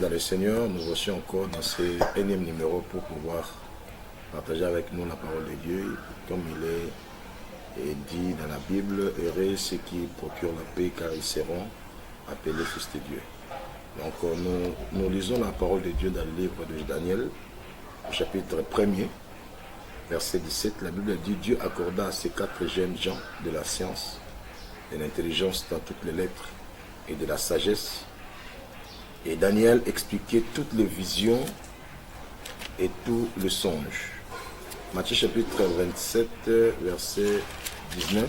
dans le Seigneur, nous voici encore dans ce énième numéro pour pouvoir partager avec nous la parole de Dieu. Comme il est dit dans la Bible, heureux ceux qui procurent la paix car ils seront appelés fils de Dieu. Donc nous lisons la parole de Dieu dans le livre de Daniel, au chapitre 1er, verset 17. La Bible dit: Dieu accorda à ces 4 jeunes gens de la science, de l'intelligence dans toutes les lettres et de la sagesse. Et Daniel expliquait toutes les visions et tous les songes. Matthieu chapitre 27, verset 19.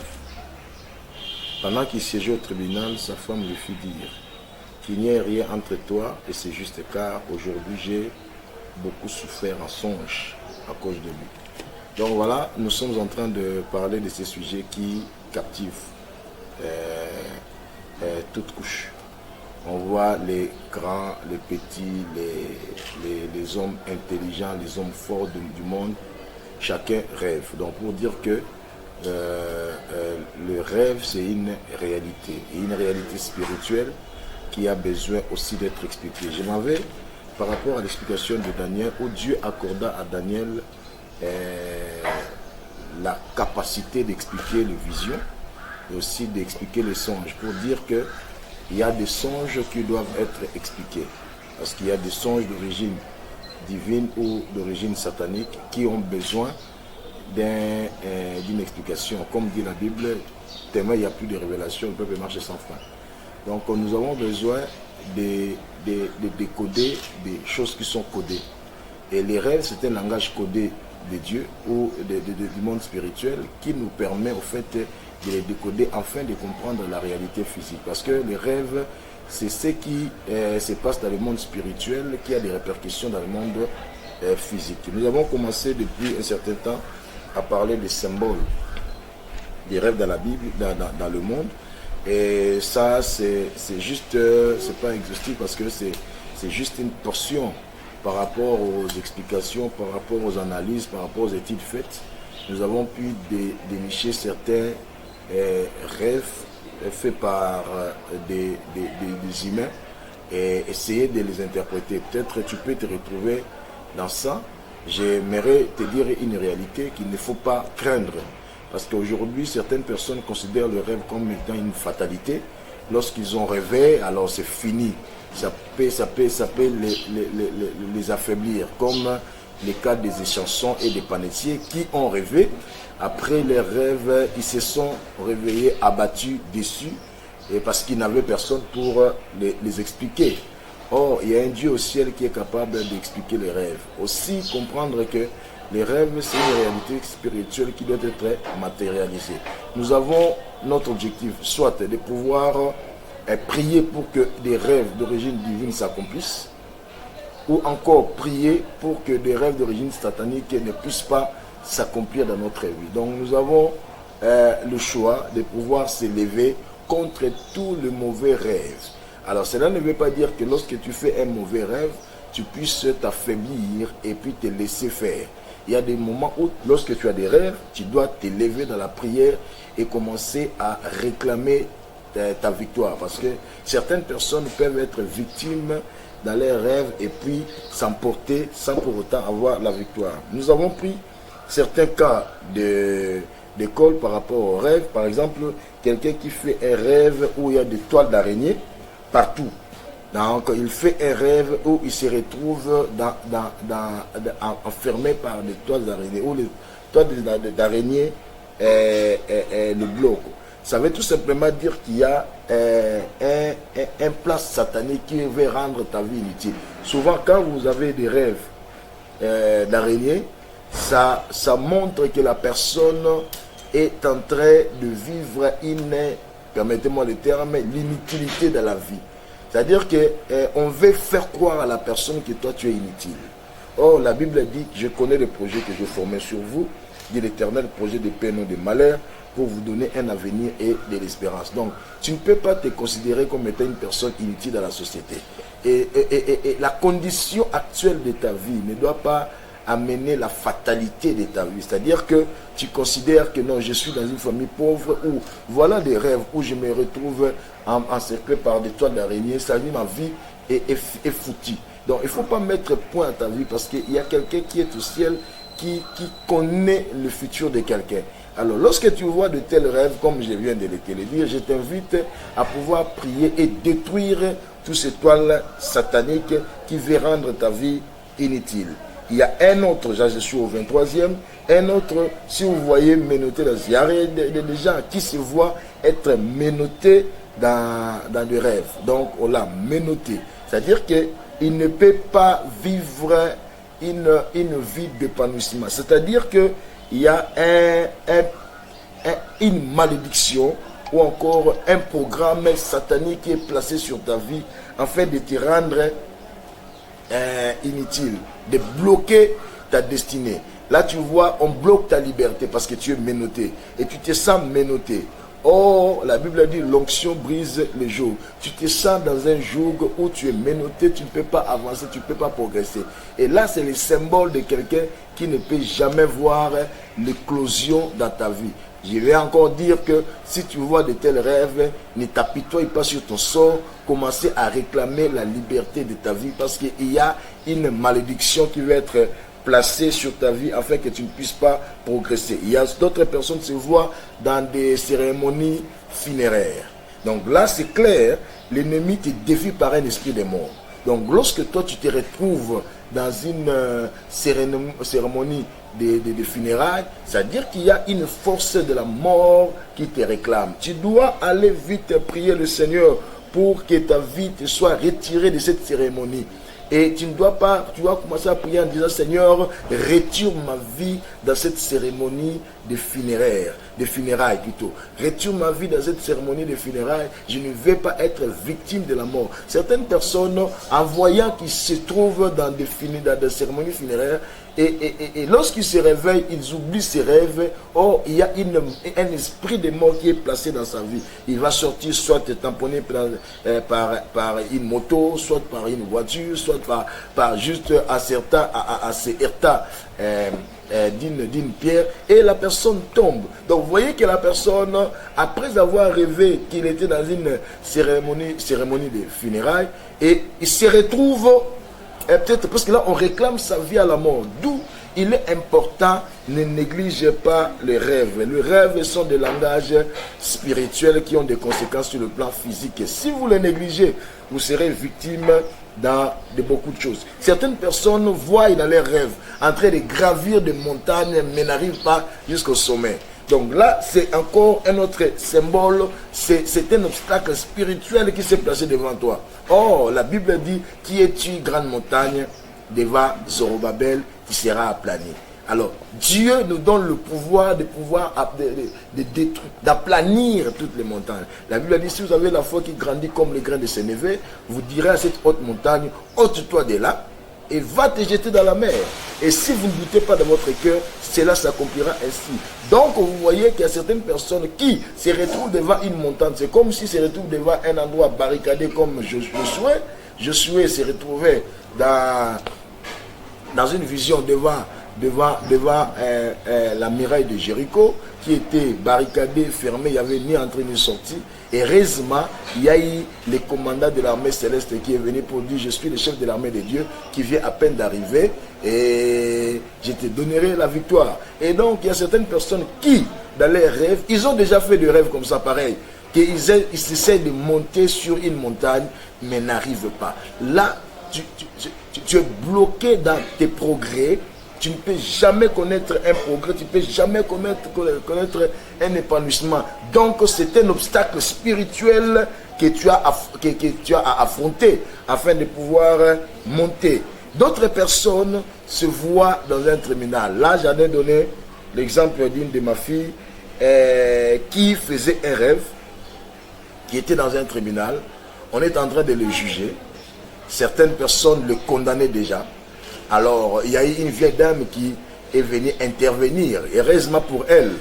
Pendant qu'il siégeait au tribunal, sa femme lui fit dire qu'il n'y ait rien entre toi et c'est juste, car aujourd'hui j'ai beaucoup souffert en songe à cause de lui. Donc voilà, nous sommes en train de parler de ces sujets qui captivent toutes couches. On voit les grands, les petits, les hommes intelligents, les hommes forts du monde. Chacun rêve. Donc pour dire que le rêve, c'est une réalité. Et une réalité spirituelle qui a besoin aussi d'être expliquée. Je m'en vais par rapport à l'explication de Daniel, où Dieu accorda à Daniel la capacité d'expliquer les visions et aussi d'expliquer les songes. Pour dire que il y a des songes qui doivent être expliqués. Parce qu'il y a des songes d'origine divine ou d'origine satanique qui ont besoin d'une explication. Comme dit la Bible, tellement il n'y a plus de révélation, le peuple marche sans fin. Donc nous avons besoin de décoder des choses qui sont codées. Et les rêves, c'est un langage codé de Dieu ou du monde spirituel qui nous permet au fait de les décoder afin de comprendre la réalité physique. Parce que les rêves, c'est ce qui se passe dans le monde spirituel qui a des répercussions dans le monde physique. Nous avons commencé depuis un certain temps à parler des symboles des rêves dans la Bible, dans le monde. Et ça, c'est juste, c'est pas exhaustif parce que c'est juste une portion par rapport aux explications, par rapport aux analyses, par rapport aux études faites. Nous avons pu dénicher certains rêves faits par des humains et essayer de les interpréter. Peut-être tu peux te retrouver dans ça. J'aimerais te dire une réalité qu'il ne faut pas craindre. Parce qu'aujourd'hui, certaines personnes considèrent le rêve comme étant une fatalité. Lorsqu'ils ont rêvé, alors c'est fini. Ça peut les affaiblir, comme les cas des échansons et des panetiers qui ont rêvé. Après les rêves, ils se sont réveillés, abattus, déçus, et parce qu'ils n'avaient personne pour les expliquer. Or, il y a un Dieu au ciel qui est capable d'expliquer les rêves. Aussi, comprendre que les rêves, c'est une réalité spirituelle qui doit être matérialisée. Nous avons notre objectif, soit de pouvoir prier pour que des rêves d'origine divine s'accomplissent, ou encore prier pour que des rêves d'origine satanique ne puissent pas s'accomplir dans notre vie. Donc nous avons le choix de pouvoir s'élever contre tous les mauvais rêves. Alors cela ne veut pas dire que lorsque tu fais un mauvais rêve, tu puisses t'affaiblir et puis te laisser faire. Il y a des moments où, lorsque tu as des rêves, tu dois t'élever dans la prière et commencer à réclamer ta victoire. Parce que certaines personnes peuvent être victimes dans leurs rêves et puis s'emporter sans pour autant avoir la victoire. Nous avons pris certains cas d'école par rapport aux rêves. Par exemple, quelqu'un qui fait un rêve où il y a des toiles d'araignée partout. Donc, il fait un rêve où il se retrouve enfermé par des toiles d'araignée, où les toiles d'araignée le bloquent. Ça veut tout simplement dire qu'il y a un plan satanique qui veut rendre ta vie inutile. Souvent, quand vous avez des rêves d'araignée, ça montre que la personne est en train de vivre permettez-moi le terme, l'inutilité de la vie. C'est-à-dire qu'on veut faire croire à la personne que toi tu es inutile. Or, la Bible dit: je connais les projets que je formais sur vous, dit l'Éternel, projet de paix, non de malheur, pour vous donner un avenir et de l'espérance. Donc, tu ne peux pas te considérer comme étant une personne inutile dans la société. Et la condition actuelle de ta vie ne doit pas amener la fatalité de ta vie. C'est-à-dire que tu considères que non, je suis dans une famille pauvre, ou voilà des rêves où je me retrouve encerclé par des toiles d'araignée. Ça dit, ma vie est foutu. Donc il ne faut pas mettre point à ta vie parce qu'il y a quelqu'un qui est au ciel qui connaît le futur de quelqu'un. Alors, lorsque tu vois de tels rêves, comme je viens de te le dire, je t'invite à pouvoir prier et détruire tous ces toiles sataniques qui veulent rendre ta vie inutile. Il y a un autre, je suis au 23e, un autre, si vous voyez menotté, il y a des gens qui se voient être menottés dans des rêves. Donc, on l'a menotté. C'est-à-dire qu'il ne peut pas vivre une vie d'épanouissement. C'est-à-dire qu'il y a une malédiction ou encore un programme satanique qui est placé sur ta vie afin de te rendre inutile, de bloquer ta destinée. Là, tu vois, on bloque ta liberté parce que tu es menotté et tu te sens menotté. Or, la Bible dit l'onction brise le joug. Tu te sens dans un joug où tu es menotté, tu ne peux pas avancer, tu ne peux pas progresser. Et là, c'est le symbole de quelqu'un qui ne peut jamais voir l'éclosion dans ta vie. Je vais encore dire que si tu vois de tels rêves, ne t'apitoie pas sur ton sort, commencez à réclamer la liberté de ta vie parce qu'il y a une malédiction qui va être placée sur ta vie afin que tu ne puisses pas progresser. Il y a d'autres personnes qui se voient dans des cérémonies funéraires. Donc là, c'est clair, l'ennemi te défie par un esprit de mort. Donc lorsque toi, tu te retrouves dans une cérémonie de funérailles, c'est-à-dire qu'il y a une force de la mort qui te réclame. Tu dois aller vite prier le Seigneur pour que ta vie te soit retirée de cette cérémonie. Et tu ne dois pas, tu dois commencer à prier en disant, Seigneur, retire ma vie dans cette cérémonie de funérailles plutôt. Retire ma vie dans cette cérémonie de funérailles. Je ne veux pas être victime de la mort. Certaines personnes, en voyant qu'ils se trouvent dans des cérémonies funéraires, et lorsqu'ils se réveillent, ils oublient ses rêves. Or, il y a un esprit de mort qui est placé dans sa vie. Il va sortir soit tamponné par une moto, soit par une voiture, soit par juste à ces états d'une pierre, et la personne tombe. Donc vous voyez que la personne, après avoir rêvé qu'il était dans une cérémonie de funérailles, et il se retrouve peut-être parce que là on réclame sa vie à la mort. D'où il est important, ne négligez pas les rêves. Les rêves sont des langages spirituels qui ont des conséquences sur le plan physique. Et si vous les négligez, vous serez victime de beaucoup de choses. Certaines personnes voient dans leurs rêves en train de gravir des montagnes mais n'arrivent pas jusqu'au sommet. Donc là, c'est encore un autre symbole, c'est un obstacle spirituel qui s'est placé devant toi. Or, la Bible dit, qui es-tu, grande montagne, devant Zorobabel, qui sera aplani. Alors, Dieu nous donne le pouvoir d'aplanir toutes les montagnes. La Bible dit, si vous avez la foi qui grandit comme le grain de sénévé, vous direz à cette haute montagne, ôte-toi de là et va te jeter dans la mer. Et si vous ne doutez pas dans votre cœur, cela s'accomplira ainsi. Donc, vous voyez qu'il y a certaines personnes qui se retrouvent devant une montagne. C'est comme s'ils se retrouvent devant un endroit barricadé comme Josué. Josué se retrouvait dans une vision devant la muraille de Jéricho qui était barricadée, fermée, il n'y avait ni entrée ni sortie. Et heureusement, il y a eu le commandant de l'armée céleste qui est venu pour dire, je suis le chef de l'armée de Dieu qui vient à peine d'arriver et je te donnerai la victoire. Et donc, il y a certaines personnes qui, dans leurs rêves, ils ont déjà fait des rêves comme ça, pareil, qu'ils essaient de monter sur une montagne, mais n'arrivent pas. Là, tu es bloqué dans tes progrès. Tu ne peux jamais connaître un progrès, tu ne peux jamais connaître un épanouissement. Donc c'est un obstacle spirituel que tu as à affronter afin de pouvoir monter. D'autres personnes se voient dans un tribunal. Là, j'en ai donné l'exemple d'une de ma fille qui faisait un rêve, qui était dans un tribunal. On est en train de le juger. Certaines personnes le condamnaient déjà. Alors, il y a eu une vieille dame qui est venue intervenir, heureusement pour elle.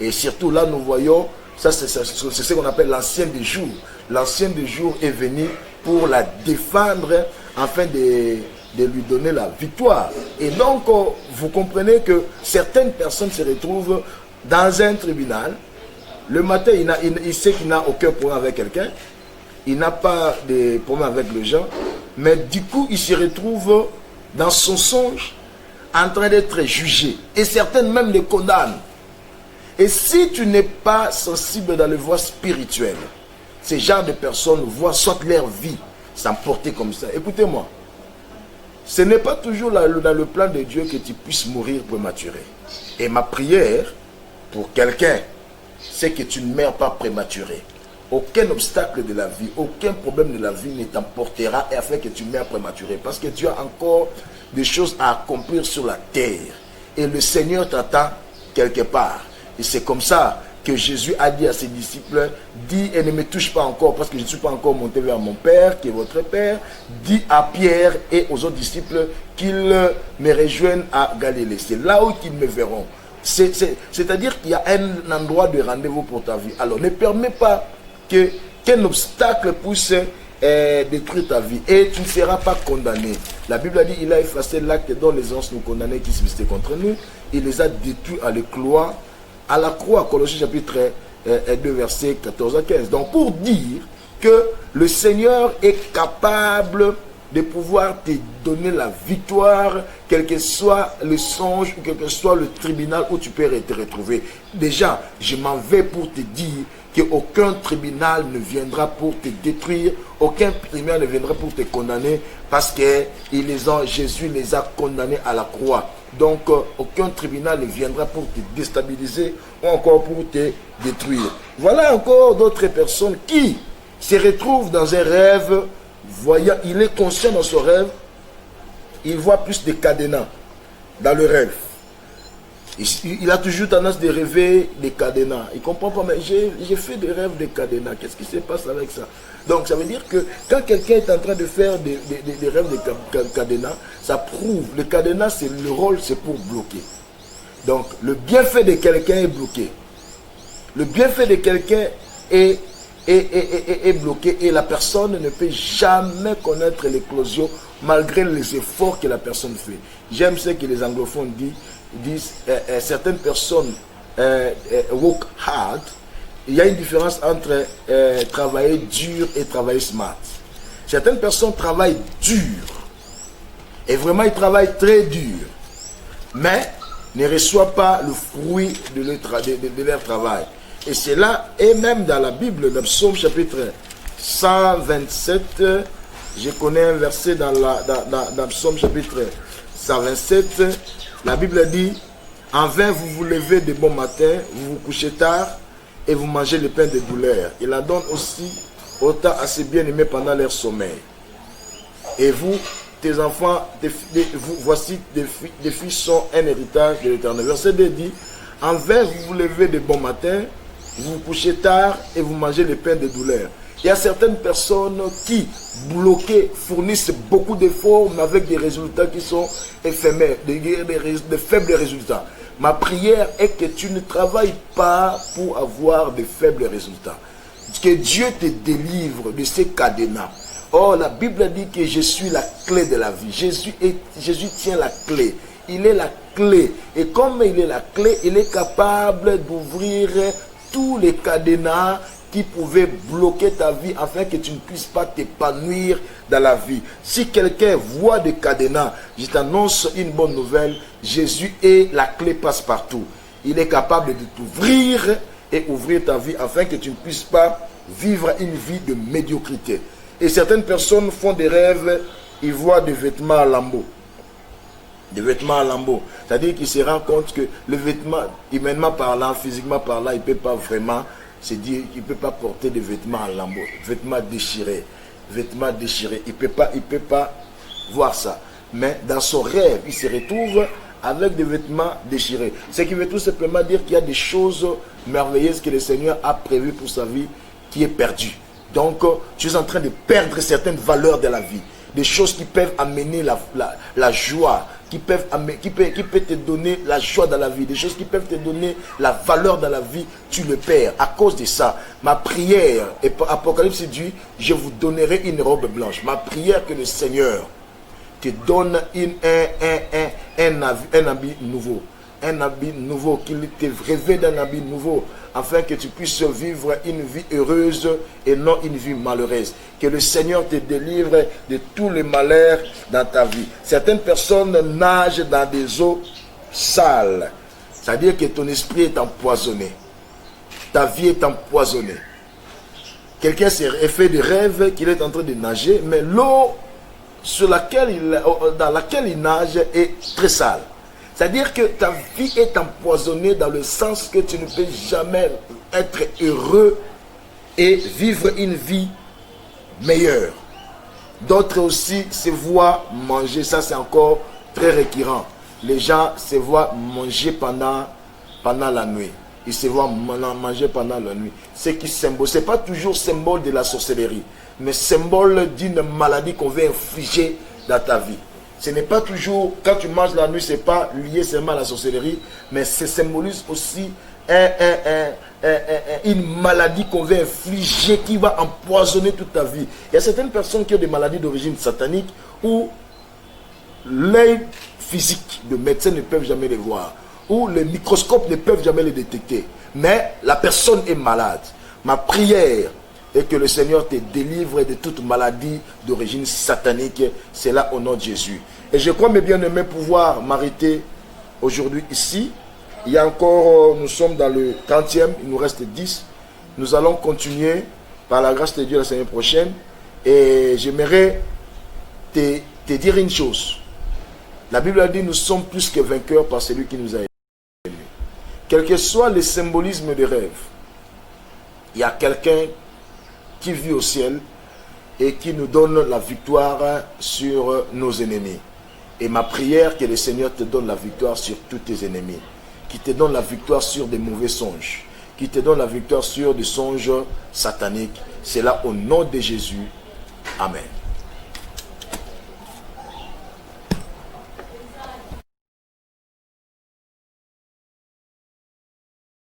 Et surtout là, nous voyons, ça c'est ce qu'on appelle l'ancien des jours. L'ancien des jours est venu pour la défendre afin de lui donner la victoire. Et donc, vous comprenez que certaines personnes se retrouvent dans un tribunal. Le matin, il sait qu'il n'a aucun problème avec quelqu'un. Il n'a pas de problème avec les gens. Mais du coup, il se retrouve dans son songe en train d'être jugé. Et certaines même les condamnent. Et si tu n'es pas sensible dans les voies spirituelles, ces genres de personnes voient soit leur vie s'emporter comme ça. Écoutez-moi, ce n'est pas toujours dans le plan de Dieu que tu puisses mourir prématuré. Et ma prière pour quelqu'un, c'est que tu ne meurs pas prématuré. Aucun obstacle de la vie, aucun problème de la vie ne t'emportera afin que tu meurs prématuré. Parce que tu as encore des choses à accomplir sur la terre. Et le Seigneur t'attend quelque part. Et c'est comme ça que Jésus a dit à ses disciples, dis et ne me touche pas encore parce que je ne suis pas encore monté vers mon Père qui est votre Père. Dis à Pierre et aux autres disciples qu'ils me rejoignent à Galilée. C'est là où ils me verront. C'est-à-dire qu'il y a un endroit de rendez-vous pour ta vie. Alors ne permets pas qu'un obstacle puisse détruire ta vie. Et tu ne seras pas condamné. La Bible a dit, il a effacé l'acte dont les anges nous condamnaient qui se visaient contre nous. Il les a détruits à la croix, Colossiens chapitre 2, versets 14 à 15. Donc pour dire que le Seigneur est capable de pouvoir te donner la victoire, quel que soit le songe, quel que soit le tribunal où tu peux te retrouver. Déjà, je m'en vais pour te dire qu'aucun tribunal ne viendra pour te détruire, aucun tribunal ne viendra pour te condamner, parce que Jésus les a condamnés à la croix. Donc, aucun tribunal ne viendra pour te déstabiliser ou encore pour te détruire. Voilà encore d'autres personnes qui se retrouvent dans un rêve, voyant, il est conscient dans son rêve, il voit plus de cadenas dans le rêve. Il a toujours tendance de rêver des cadenas. Il ne comprend pas, mais j'ai fait des rêves de cadenas. Qu'est-ce qui se passe avec ça? Donc ça veut dire que quand quelqu'un est en train de faire des rêves de cadenas, ça prouve, le cadenas, le rôle, c'est pour bloquer. Donc le bienfait de quelqu'un est bloqué. Le bienfait de quelqu'un est bloqué et la personne ne peut jamais connaître l'éclosion malgré les efforts que la personne fait. J'aime ce que les anglophones disent certaines personnes work hard. Il y a une différence entre travailler dur et travailler smart. Certaines personnes travaillent dur et vraiment ils travaillent très dur, mais ne reçoivent pas le fruit de leur travail. Et c'est là, et même dans la Bible, dans Psaume chapitre 127, je connais un verset dans Psaume chapitre 127, la Bible dit, en vain vous vous levez de bon matin, vous vous couchez tard et vous mangez le pain de douleur. Il en donne aussi autant à ses bien-aimés pendant leur sommeil. Et vous, tes enfants, voici des filles sont un héritage de l'Éternel. Verset 2 dit, en vain vous vous levez de bon matin, vous vous couchez tard et vous mangez le pain de douleur. Il y a certaines personnes qui, bloquées, fournissent beaucoup d'efforts, mais avec des résultats qui sont éphémères, de faibles résultats. Ma prière est que tu ne travailles pas pour avoir de faibles résultats. Que Dieu te délivre de ces cadenas. Oh, la Bible dit que je suis la clé de la vie. Jésus tient la clé. Il est la clé. Et comme il est la clé, il est capable d'ouvrir tous les cadenas qui pouvaient bloquer ta vie afin que tu ne puisses pas t'épanouir dans la vie. Si quelqu'un voit des cadenas, je t'annonce une bonne nouvelle. Jésus est la clé passe-partout. Il est capable de t'ouvrir et ouvrir ta vie afin que tu ne puisses pas vivre une vie de médiocrité. Et certaines personnes font des rêves, ils voient des vêtements à lambeaux. Des vêtements à lambeaux. C'est-à-dire qu'ils se rendent compte que le vêtement, humainement parlant, physiquement parlant, il ne peut pas vraiment se dire, il ne peut pas porter des vêtements à lambeaux, vêtements déchirés. Vêtements déchirés. Il ne peut pas voir ça. Mais dans son rêve, il se retrouve avec des vêtements déchirés. Ce qui veut tout simplement dire qu'il y a des choses merveilleuses que le Seigneur a prévues pour sa vie qui est perdue. Donc, tu es en train de perdre certaines valeurs de la vie. Des choses qui peuvent amener la joie, qui peuvent te donner la joie dans la vie, des choses qui peuvent te donner la valeur dans la vie, tu le perds. À cause de ça, ma prière, et Apocalypse dit, je vous donnerai une robe blanche. Ma prière que le Seigneur te donne un habit nouveau. un habit nouveau, qu'il te revêt d'un habit nouveau, afin que tu puisses vivre une vie heureuse et non une vie malheureuse. Que le Seigneur te délivre de tous les malheurs dans ta vie. Certaines personnes nagent dans des eaux sales, c'est-à-dire que ton esprit est empoisonné, ta vie est empoisonnée. Quelqu'un s'est fait des rêves qu'il est en train de nager, mais l'eau dans laquelle il nage est très sale. C'est-à-dire que ta vie est empoisonnée dans le sens que tu ne peux jamais être heureux et vivre une vie meilleure. D'autres aussi se voient manger, ça c'est encore très récurrent. Les gens se voient manger pendant la nuit. Ils se voient manger pendant la nuit. Ce qui symbolise, ce n'est pas toujours symbole de la sorcellerie, mais symbole d'une maladie qu'on veut infliger dans ta vie. Ce n'est pas toujours, quand tu manges la nuit, ce n'est pas lié seulement à la sorcellerie, mais ça symbolise aussi une maladie qu'on veut infliger, qui va empoisonner toute ta vie. Il y a certaines personnes qui ont des maladies d'origine satanique où l'œil physique de médecins ne peuvent jamais les voir, où les microscopes ne peuvent jamais les détecter. Mais la personne est malade. Ma prière est que le Seigneur te délivre de toute maladie d'origine satanique. C'est là au nom de Jésus. Et je crois, mes bien-aimés, pouvoir m'arrêter aujourd'hui ici. Il y a encore, nous sommes dans le 30e, il nous reste 10. Nous allons continuer par la grâce de Dieu la semaine prochaine. Et j'aimerais te dire une chose. La Bible a dit, nous sommes plus que vainqueurs par celui qui nous a aimés. Quel que soit le symbolisme des rêves, il y a quelqu'un qui vit au ciel et qui nous donne la victoire sur nos ennemis. Et ma prière, que le Seigneur te donne la victoire sur tous tes ennemis, qui te donne la victoire sur des mauvais songes, qui te donne la victoire sur des songes sataniques. C'est là au nom de Jésus. Amen.